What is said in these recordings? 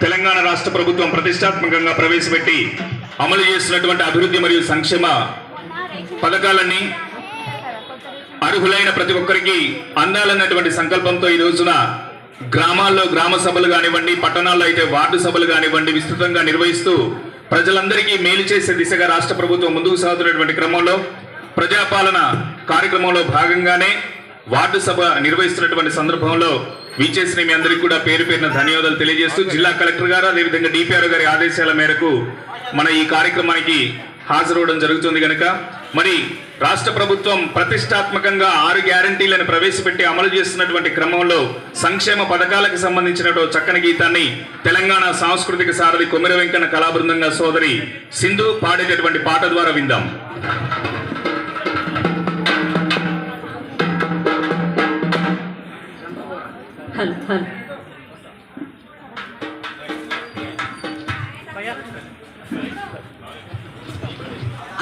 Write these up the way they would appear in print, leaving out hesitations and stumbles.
తెలంగాణ రాష్ట్ర ప్రభుత్వం ప్రతిష్టాత్మకంగా ప్రవేశపెట్టి అమలు చేస్తున్నటువంటి అభివృద్ధి మరియు సంక్షేమ పథకాలన్నీ అర్హులైన ప్రతి ఒక్కరికి అందాలన్నటువంటి సంకల్పంతో ఈ రోజున గ్రామాల్లో గ్రామ సభలు కానివ్వండి, పట్టణాల్లో అయితే వార్డు సభలు కానివ్వండి విస్తృతంగా నిర్వహిస్తూ ప్రజలందరికీ మేలు చేసే దిశగా రాష్ట్ర ప్రభుత్వం ముందుకు సాగుతున్నటువంటి క్రమంలో ప్రజాపాలన కార్యక్రమంలో భాగంగానే వార్డు సభ నిర్వహిస్తున్నటువంటి సందర్భంలో విచ్చేసిన మీ అందరికీ కూడా పేరు పేరున ధన్యవాదాలు తెలియజేస్తూ జిల్లా కలెక్టర్ గారు అదేవిధంగా డిపిఆర్ గారి ఆదేశాల మేరకు మన ఈ కార్యక్రమానికి హాజరవడం జరుగుతుంది కనుక మరి రాష్ట్ర ప్రభుత్వం ప్రతిష్టాత్మకంగా 6 గ్యారంటీలను ప్రవేశపెట్టి అమలు చేస్తున్నటువంటి క్రమంలో సంక్షేమ పథకాలకు సంబంధించిన చక్కని గీతాన్ని తెలంగాణ సాంస్కృతిక సారథి కొమ్మిర వెంకన్న కళాబృందంగా సోదరి సింధు పాడేటటువంటి పాట ద్వారా విందాం.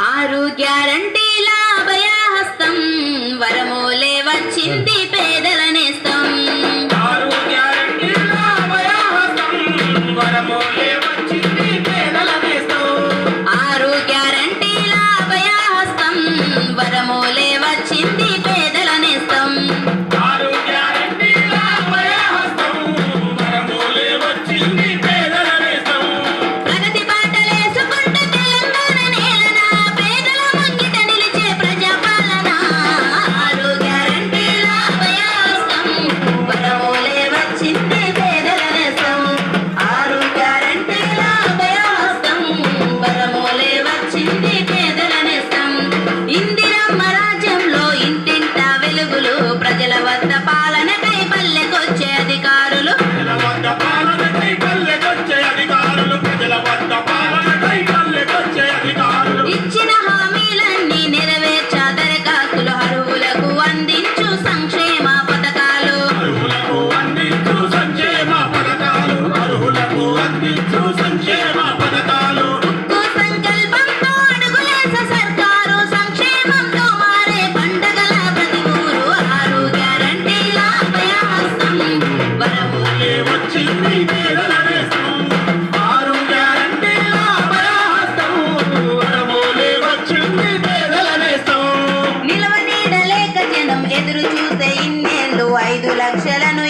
ఆరు గ్యారంటీల అభయహస్తం వరమూలే వచ్చింది పేదల నేస్తం. ఆరు గ్యారంటీల అభయహస్తం వరమూలే వచ్చింది పేదల నేస్తం. ఆరు గ్యారంటీల అభయహస్తం వరమూలే వచ్చింది పేదల నేస్తం. ఆరు గ్యారంటీల అభయహస్తం వరమూలే వచ్చింది పేదల నేస్తం. ప్రగతి బాటలేసుకుంటూ తెలంగాణ నేలన పేదల ముంగిట నిలిచే ప్రజాపాలన. ఆరు గ్యారంటీల అభయహస్తం వరమూలే వచ్చింది పేదల నేస్తం. ఆరు గ్యారంటీల అభయహస్తం వరమూలే వచ్చింది పేదల నేస్తం. ఇందిరమ్మ రాజ్యంలో ఇంటింట వెలుగులు ప్రజల వద్ద పాలనకై పల్లెకొచ్చే అధికారులు. ప్రజల వద్ద పాలనకై పల్లెకొచ్చే అధికారులు. ప్రజల వద్ద పాలనకై పల్లెకొచ్చే అధికారులు. ఇచ్చిన హామీలన్నీ నెరవేర్చా దరఖాస్తులు అర్హులకు అందించు సంక్షేమ పథకాలు. అర్హులకు అందించు సంక్షేమ పథకాలు. అర్హులకు అందించు సంక్షేమ పథకాలు. ఉక్కు సంకల్పంతో అడుగులేసే సర్కారు సంక్షేమంతో మారే పండగల ప్రతి ఊరు. ఆరు గ్యారంటీల అభయహస్తం వరమూలే వచ్చింది పేదల నేస్తం. ఆరు గ్యారంటీల అభయహస్తం వరమూలే వచ్చింది పేదల నేస్తం. నిలవ నీడలేక జనం ఎదురు చూసే ఇన్నేళ్ళు 5 లక్షలను